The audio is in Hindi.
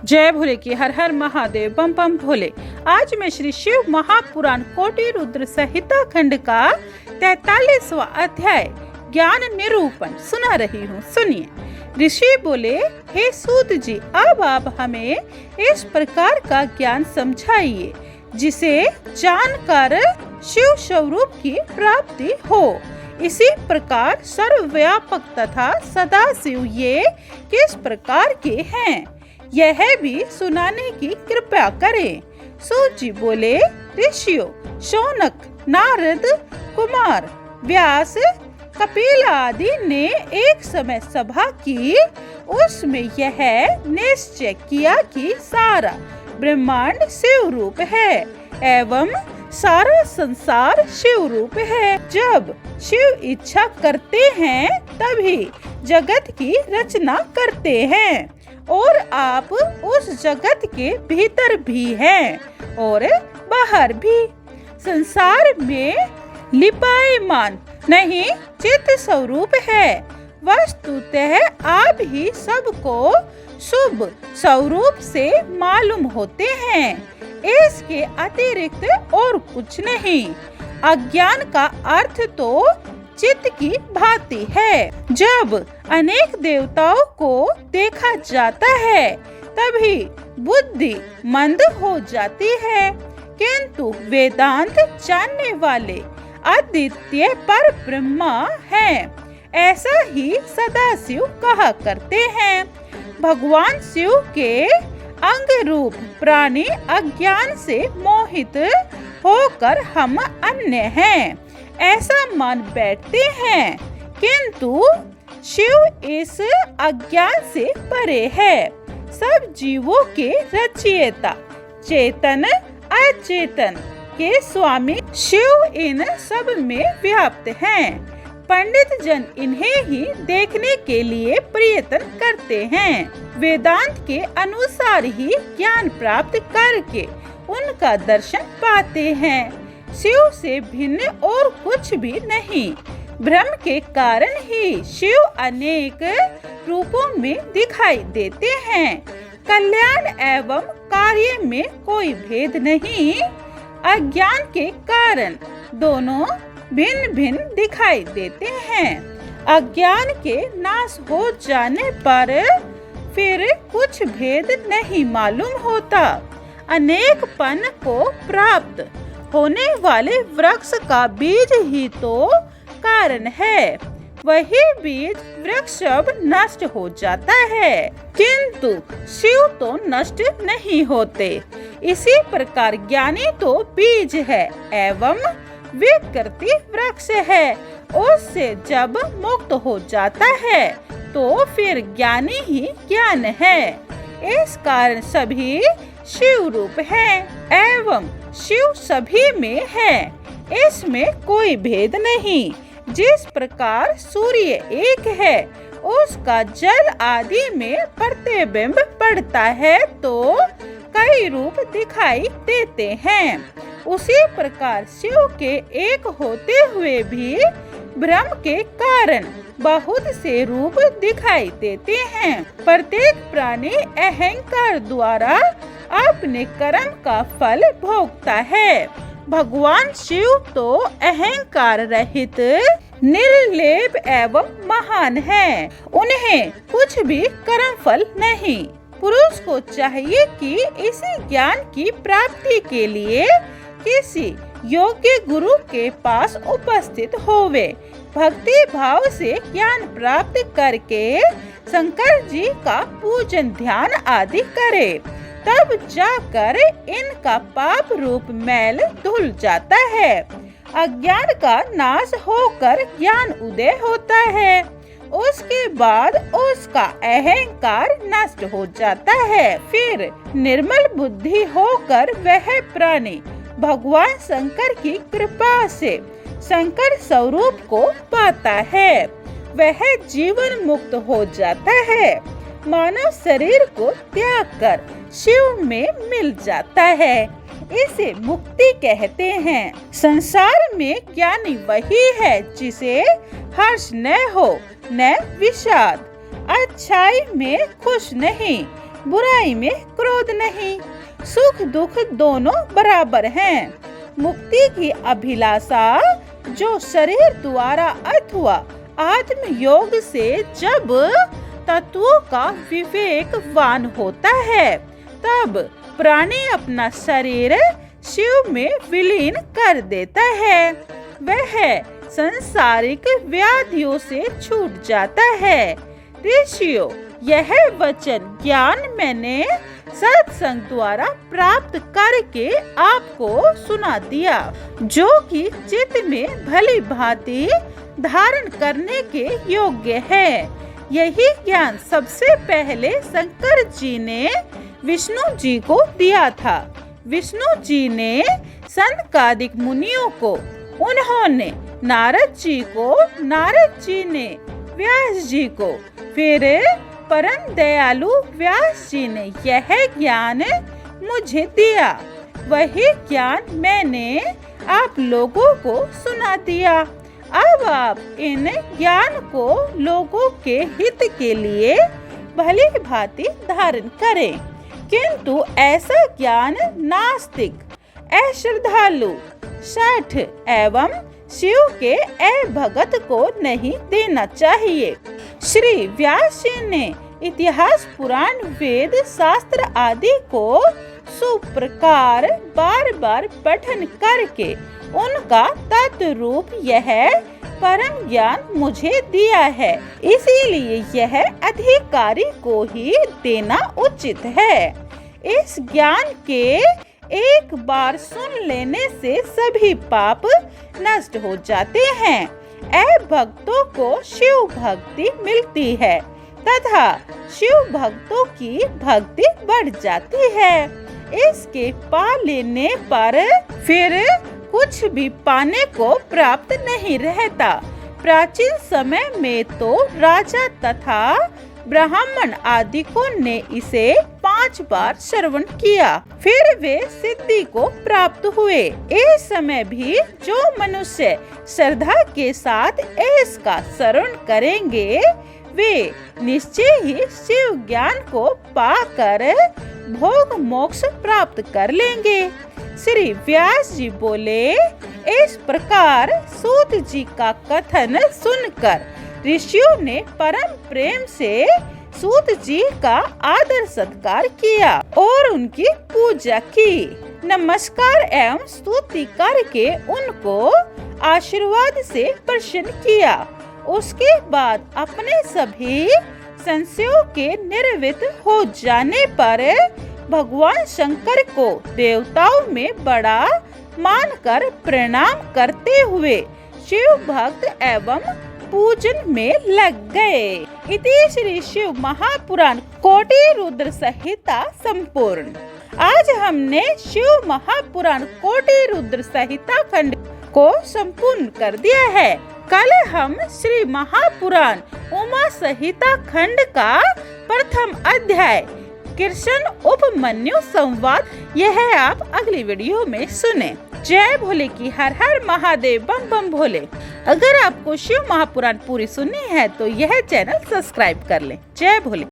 जय भोले की हर हर महादेव बम बम भोले। आज मैं श्री शिव महापुराण कोटि रुद्र संहिता खंड का 43वां अध्याय ज्ञान निरूपण सुना रही हूँ। सुनिए। ऋषि बोले, हे सूत जी, अब आप हमें इस प्रकार का ज्ञान समझाइए जिसे जानकर शिव स्वरूप की प्राप्ति हो। इसी प्रकार सर्वव्यापक तथा सदाशिव ये किस प्रकार के हैं, यह भी सुनाने की कृपा करें। सूत जी बोले, ऋषियों शौनक, नारद, कुमार, व्यास, कपिल आदि ने एक समय सभा की। उसमें यह निश्चय किया कि सारा ब्रह्मांड शिव रूप है एवं सारा संसार शिव रूप है। जब शिव इच्छा करते हैं तभी जगत की रचना करते हैं और आप उस जगत के भीतर भी हैं और बाहर भी। संसार में लिपायमान नहीं चित्त स्वरूप है। वस्तुतः आप ही सबको शुभ स्वरूप से मालूम होते हैं। इसके अतिरिक्त और कुछ नहीं। अज्ञान का अर्थ तो चित्त की भांति है। जब अनेक देवताओं को देखा जाता है तभी बुद्धि मंद हो जाती है, किंतु वेदांत जानने वाले अद्वितीय पर ब्रह्मा हैं। ऐसा ही सदाशिव कहा करते हैं। भगवान शिव के अंग रूप प्राणी अज्ञान से मोहित होकर हम अन्य हैं ऐसा मान बैठते हैं, किंतु शिव इस अज्ञान से परे है। सब जीवों के रचयिता, चेतन अचेतन के स्वामी शिव इन सब में व्याप्त हैं। पंडित जन इन्हें ही देखने के लिए प्रयत्न करते हैं। वेदांत के अनुसार ही ज्ञान प्राप्त करके उनका दर्शन पाते हैं। शिव से भिन्न और कुछ भी नहीं। भ्रम के कारण ही शिव अनेक रूपों में दिखाई देते हैं। कल्याण एवं कार्य में कोई भेद नहीं। अज्ञान के कारण दोनों भिन्न भिन्न दिखाई देते हैं। अज्ञान के नाश हो जाने पर फिर कुछ भेद नहीं मालूम होता। अनेकपन को प्राप्त होने वाले वृक्ष का बीज ही तो कारण है। वही बीज वृक्ष अब नष्ट हो जाता है, किंतु शिव तो नष्ट नहीं होते। इसी प्रकार ज्ञानी तो बीज है एवं विकृति वृक्ष है। उससे जब मुक्त हो जाता है तो फिर ज्ञानी ही ज्ञान है। इस कारण सभी शिव रूप है एवं शिव सभी में है। इसमें कोई भेद नहीं। जिस प्रकार सूर्य एक है, उसका जल आदि में प्रतिबिंब पड़ता है तो कई रूप दिखाई देते हैं, उसी प्रकार शिव के एक होते हुए भी भ्रम के कारण बहुत से रूप दिखाई देते हैं। प्रत्येक प्राणी अहंकार द्वारा अपने कर्म का फल भोगता है। भगवान शिव तो अहंकार रहित, निर्लेप एवं महान है। उन्हें कुछ भी कर्म फल नहीं। पुरुष को चाहिए कि इसी ज्ञान की प्राप्ति के लिए किसी योग्य गुरु के पास उपस्थित होवे। भक्ति भाव से ज्ञान प्राप्त करके शंकर जी का पूजन ध्यान आदि करे, तब जाकर इनका पाप रूप मैल धुल जाता है। अज्ञान का नाश होकर ज्ञान उदय होता है। उसके बाद उसका अहंकार नष्ट हो जाता है। फिर निर्मल बुद्धि होकर वह प्राणी भगवान शंकर की कृपा से शंकर स्वरूप को पाता है। वह जीवन मुक्त हो जाता है। मानव शरीर को त्याग कर शिव में मिल जाता है। इसे मुक्ति कहते हैं। संसार में ज्ञानी वही है जिसे हर्ष न हो न विषाद, अच्छाई में खुश नहीं, बुराई में क्रोध नहीं, सुख दुख दोनों बराबर हैं। मुक्ति की अभिलाषा जो शरीर द्वारा अथवा आत्म योग से जब तत्वों का विवेकवान होता है, तब प्राणी अपना शरीर शिव में विलीन कर देता है। वह सांसारिक व्याधियों से छूट जाता है। ऋषियों, यह वचन ज्ञान मैंने सत्संग द्वारा प्राप्त करके आपको सुना दिया, जो कि चित्त में भली भांति धारण करने के योग्य है। यही ज्ञान सबसे पहले शंकर जी ने विष्णु जी को दिया था। विष्णु जी ने सनकादिक मुनियों को, उन्होंने नारद जी को, नारद जी ने व्यास जी को, फिर परम दयालु व्यास जी ने यह ज्ञान मुझे दिया। वही ज्ञान मैंने आप लोगों को सुना दिया। अब आप इन ज्ञान को लोगों के हित के लिए भली भांति धारण करें, किंतु ऐसा ज्ञान नास्तिक, अश्रद्धालु, शठ एवं शिव के अभगत को नहीं देना चाहिए। श्री व्यास जी ने इतिहास, पुराण, वेद, शास्त्र आदि को सुप्रकार बार बार पठन करके उनका तत्रूप यह परम ज्ञान मुझे दिया है, इसीलिए यह अधिकारी को ही देना उचित है। इस ज्ञान के एक बार सुन लेने से सभी पाप नष्ट हो जाते हैं। भक्तों को शिव भक्ति मिलती है तथा शिव भक्तों की भक्ति बढ़ जाती है। इसके पा लेने पर फिर कुछ भी पाने को प्राप्त नहीं रहता। प्राचीन समय में तो राजा तथा ब्राह्मण आदिकों ने इसे 5 बार श्रवण किया, फिर वे सिद्धि को प्राप्त हुए। इस समय भी जो मनुष्य श्रद्धा के साथ इसका श्रवण करेंगे, वे निश्चय ही शिव ज्ञान को पाकर भोग मोक्ष प्राप्त कर लेंगे। श्री व्यास जी बोले, इस प्रकार सूत जी का कथन सुनकर ऋषियों ने परम प्रेम से सूत जी का आदर सत्कार किया और उनकी पूजा की। नमस्कार एवं स्तुति करके उनको आशीर्वाद से प्रसन्न किया। उसके बाद अपने सभी संशयों के निवृत्त हो जाने पर भगवान शंकर को देवताओं में बड़ा मानकर प्रणाम करते हुए शिव भक्त एवं पूजन में लग गए। इति श्री शिव महापुराण कोटि रुद्र संहिता संपूर्ण। आज हमने शिव महापुराण कोटि रुद्र संहिता खंड को संपूर्ण कर दिया है। कल हम श्री महापुराण उमा संहिता खंड का प्रथम अध्याय कृष्ण उपमन्यु संवाद, यह आप अगली वीडियो में सुने। जय भोले की हर हर महादेव, बम बम भोले। अगर आपको शिव महापुराण पूरी सुननी है तो यह चैनल सब्सक्राइब कर लें। जय भोले।